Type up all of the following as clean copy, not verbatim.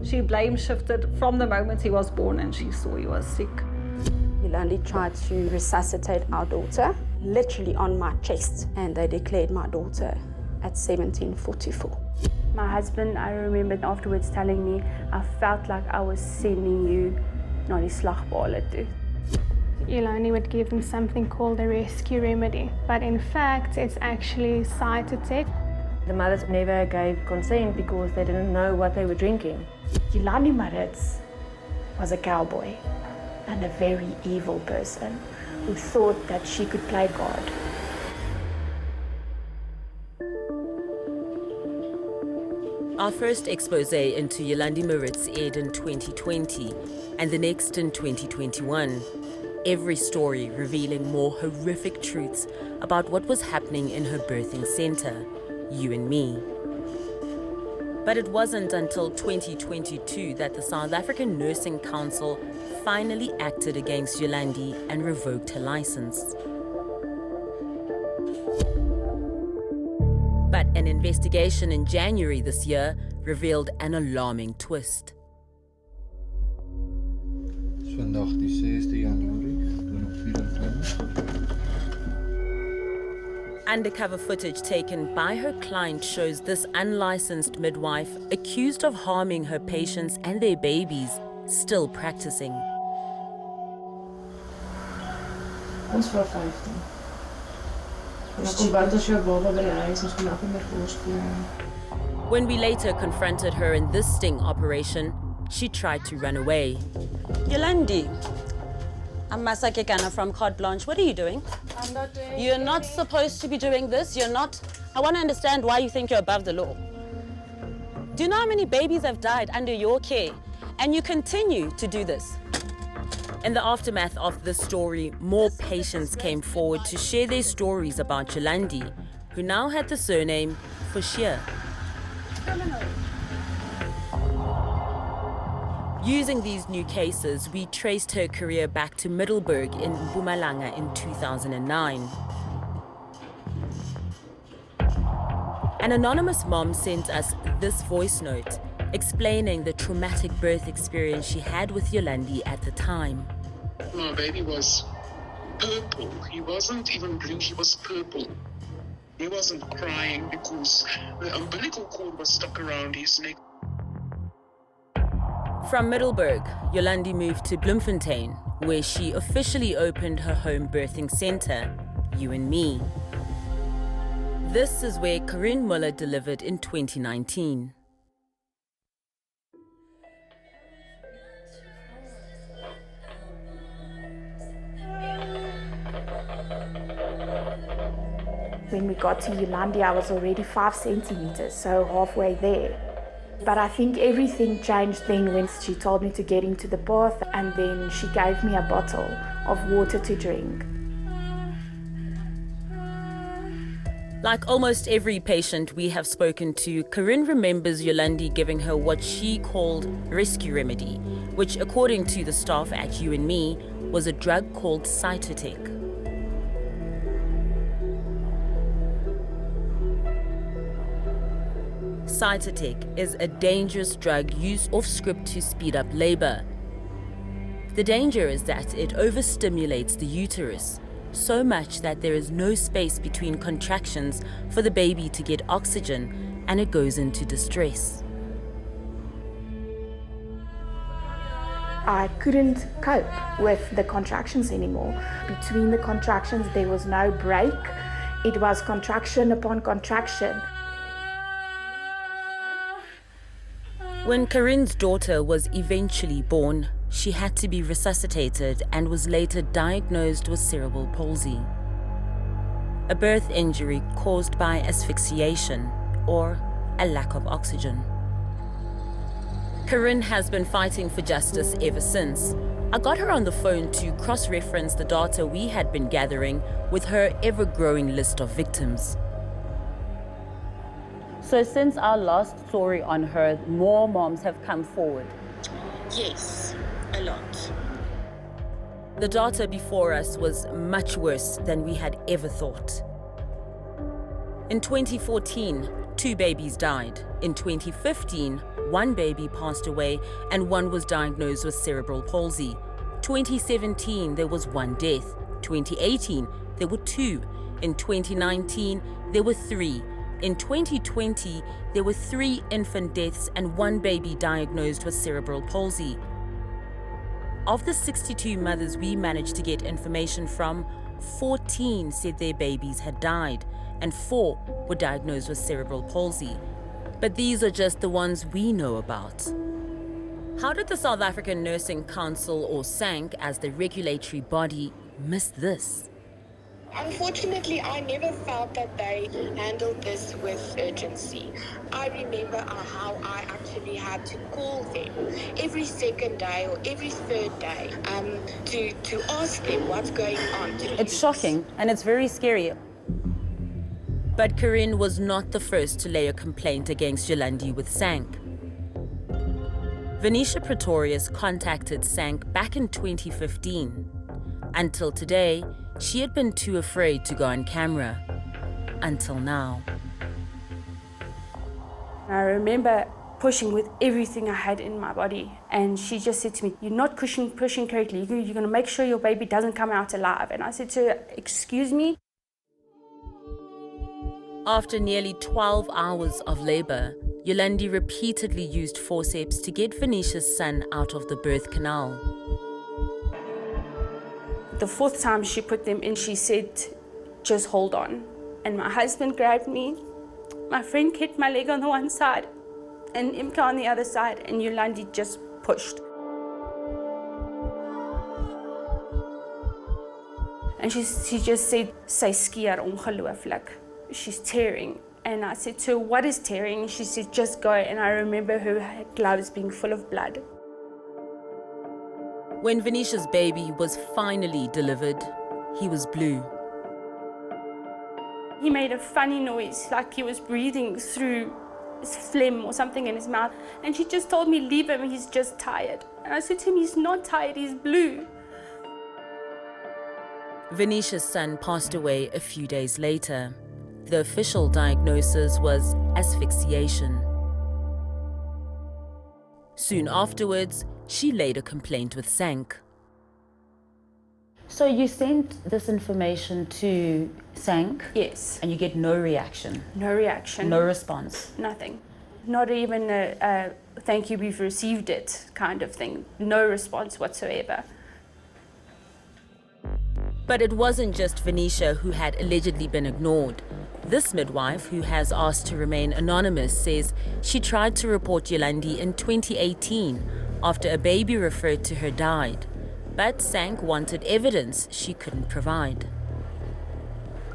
She blame shifted from the moment he was born and she saw he was sick. Yolandi tried to resuscitate our daughter, literally on my chest, and they declared my daughter at 17:44. My husband, I remember afterwards telling me, I felt like I was sending you na die slagbale toe. Yolandi would give them something called a rescue remedy, but in fact it's actually Cytotec. The mothers never gave consent because they didn't know what they were drinking. Yolandi Maritz was a cowboy and a very evil person who thought that she could play God. Our first expose into Yolandi Maritz aired in 2020 and the next in 2021. Every story revealing more horrific truths about what was happening in her birthing center, You and Me. But it wasn't until 2022 that the South African Nursing Council finally acted against Yolandi and revoked her license. But an investigation in January this year revealed an alarming twist. Vandag die 6de Januarie 2024. Undercover footage taken by her client shows this unlicensed midwife accused of harming her patients and their babies still practicing. Ons vra 15. En dan kom wat as jou baba by die huis, ons kan nie meer voorspel. When we later confronted her in this sting operation, she tried to run away. Yolandi, I'm Masake Gana from Carte Blanche. What are you doing? I'm not doing You're not supposed to be doing this. You're not. I want to understand why you think you're above the law. Do you know how many babies have died under your care? And you continue to do this. In the aftermath of this story, more patients came forward to share their stories about Yolandi, who now had the surname Forshire. Using these new cases, we traced her career back to Middelburg in Mpumalanga in 2009. An anonymous mom sent us this voice note explaining the traumatic birth experience she had with Yolandi at the time. My baby was purple. He wasn't even blue, he was purple. He wasn't crying because the umbilical cord was stuck around his neck. From Middelburg, Yolandi moved to Bloemfontein, where she officially opened her home birthing center, You and Me. This is where Corinne Muller delivered in 2019. When we got to Yolandi, I was already 5 centimeters, so halfway there. But I think everything changed then when she told me to get into the bath, and then she gave me a bottle of water to drink. Like almost every patient we have spoken to, Corinne remembers Yolandi giving her what she called rescue remedy, which according to the staff at You and Me, was a drug called Cytotec. Cytotec is a dangerous drug used off-script to speed up labor. The danger is that it overstimulates the uterus, so much that there is no space between contractions for the baby to get oxygen, and it goes into distress. I couldn't cope with the contractions anymore. Between the contractions, there was no break. It was contraction upon contraction. When Corinne's daughter was eventually born, she had to be resuscitated and was later diagnosed with cerebral palsy, a birth injury caused by asphyxiation or a lack of oxygen. Corinne has been fighting for justice ever since. I got her on the phone to cross-reference the data we had been gathering with her ever-growing list of victims. So since our last story on her, more moms have come forward. Yes, a lot. The data before us was much worse than we had ever thought. In 2014, 2 babies died. In 2015, 1 baby passed away and 1 was diagnosed with cerebral palsy. 2017, there was 1 death. 2018, there were 2. In 2019, there were 3. In 2020, there were 3 infant deaths and 1 baby diagnosed with cerebral palsy. Of the 62 mothers we managed to get information from, 14 said their babies had died, and 4 were diagnosed with cerebral palsy. But these are just the ones we know about. How did the South African Nursing Council, or SANK, as the regulatory body, miss this? Unfortunately, I never felt that they handled this with urgency. I remember how I actually had to call them every second day or every third day to ask them what's going on. It's shocking and it's very scary. But Corinne was not the first to lay a complaint against Yolandi with SANK. Venetia Pretorius contacted SANK back in 2015. Until today, she had been too afraid to go on camera. Until now. I remember pushing with everything I had in my body, and she just said to me, "You're not pushing correctly. You're going to make sure your baby doesn't come out alive." And I said to her, "Excuse me?" After nearly 12 hours of labor, Yolandi repeatedly used forceps to get Venetia's son out of the birth canal. The 4th time she put them in, she said, "Just hold on." And my husband grabbed me. My friend kept my leg on the one side and Imka on the other side, and Yolandi just pushed. And she just said, "Sy skeer ongelooflik. She's tearing." And I said to her, "What is tearing?" She said, "Just go." And I remember her gloves being full of blood. When Venetia's baby was finally delivered, he was blue. He made a funny noise, like he was breathing through his phlegm or something in his mouth. And she just told me, "Leave him, he's just tired." And I said to him, "He's not tired, he's blue." Venetia's son passed away a few days later. The official diagnosis was asphyxiation. Soon afterwards, she laid a complaint with SANK. So you sent this information to SANK? Yes. And you get no reaction? No reaction. No response? Nothing. Not even a "thank you, we've received it" kind of thing. No response whatsoever. But it wasn't just Venetia who had allegedly been ignored. This midwife, who has asked to remain anonymous, says she tried to report Yolandi in 2018 after a baby referred to her died. But SANK wanted evidence she couldn't provide.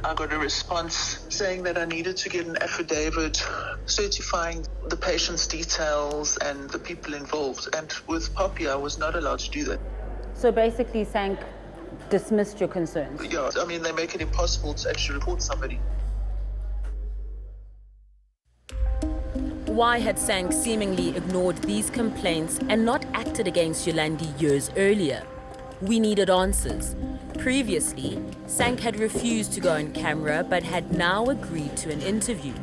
I got a response saying that I needed to get an affidavit certifying the patient's details and the people involved. And with Poppy, I was not allowed to do that. So basically SANK dismissed your concerns? Yeah, I mean, they make it impossible to actually report somebody. Why had SANK seemingly ignored these complaints and not acted against Yolandi years earlier? We needed answers. Previously, SANK had refused to go on camera but had now agreed to an interview.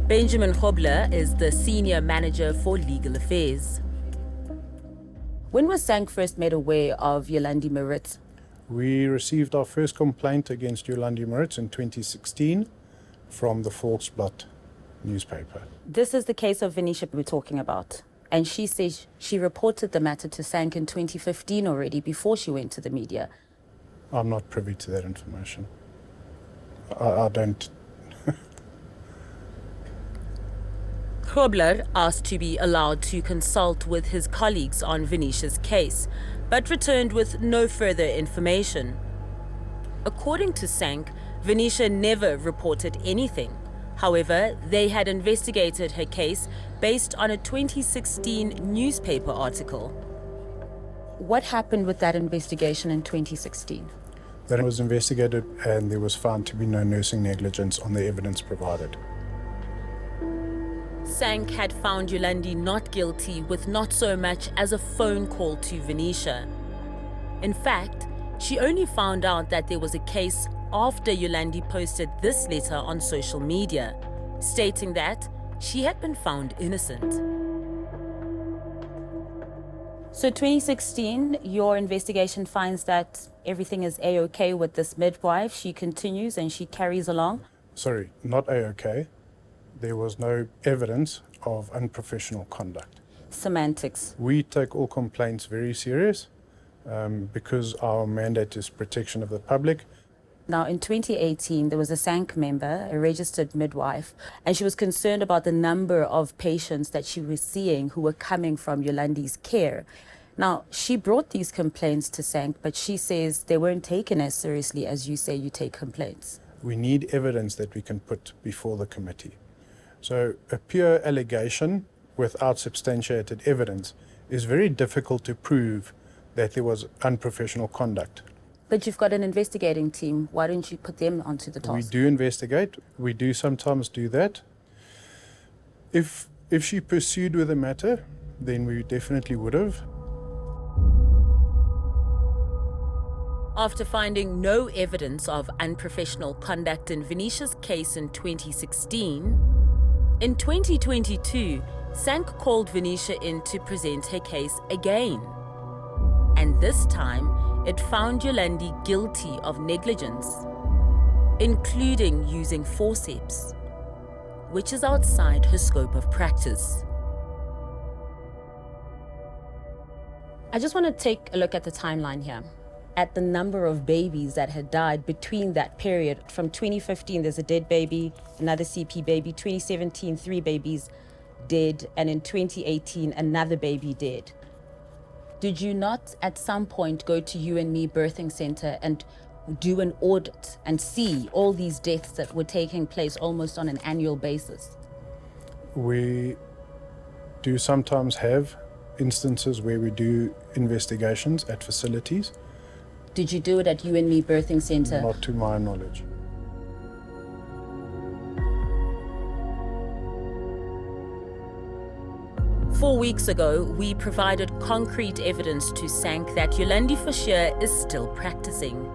Benjamin Hobler is the Senior Manager for Legal Affairs. When was SANK first made aware of Yolandi Maritz? We received our first complaint against Yolandi Maritz in 2016 from the Volksblad newspaper. This is the case of Venetia we're talking about. And she says she reported the matter to SANK in 2015 already, before she went to the media. I'm not privy to that information. I don't. Hobler asked to be allowed to consult with his colleagues on Venetia's case, but returned with no further information. According to SANK, Venetia never reported anything. However, they had investigated her case based on a 2016 newspaper article. What happened with that investigation in 2016? That was investigated and there was found to be no nursing negligence on the evidence provided. SANK had found Yolandi not guilty with not so much as a phone call to Venetia. In fact, she only found out that there was a case after Yolandi posted this letter on social media, stating that she had been found innocent. So 2016, your investigation finds that everything is A-OK with this midwife. She continues and she carries along. Sorry, not A-OK. There was no evidence of unprofessional conduct. Semantics. We take all complaints very serious because our mandate is protection of the public. Now, in 2018, there was a SANK member, a registered midwife, and she was concerned about the number of patients that she was seeing who were coming from Yolandi's care. Now, she brought these complaints to SANK, but she says they weren't taken as seriously as you say you take complaints. We need evidence that we can put before the committee. So a pure allegation without substantiated evidence is very difficult to prove that there was unprofessional conduct. But you've got an investigating team. Why don't you put them onto the task? We do investigate. We do sometimes do that. If she pursued with the matter, then we definitely would have. After finding no evidence of unprofessional conduct in Venetia's case in 2016, in 2022, SANK called Venetia in to present her case again. And this time, it found Yolandi guilty of negligence, including using forceps, which is outside her scope of practice. I just want to take a look at the timeline here, at the number of babies that had died between that period. From 2015, there's a dead baby, another CP baby, 2017, 3 babies dead, and in 2018, another baby dead. Did you not at some point go to You and Me Birthing Center and do an audit and see all these deaths that were taking place almost on an annual basis? We do sometimes have instances where we do investigations at facilities. Did you do it at You and Me Birthing Center? Not to my knowledge. Four weeks ago, we provided concrete evidence to SANK that Yolandi Forshire is still practicing.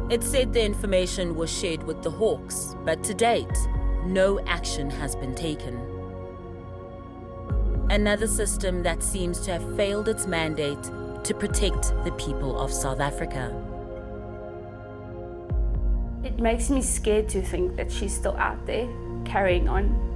It said the information was shared with the Hawks, but to date, no action has been taken. Another system that seems to have failed its mandate to protect the people of South Africa. It makes me scared to think that she's still out there, carrying on.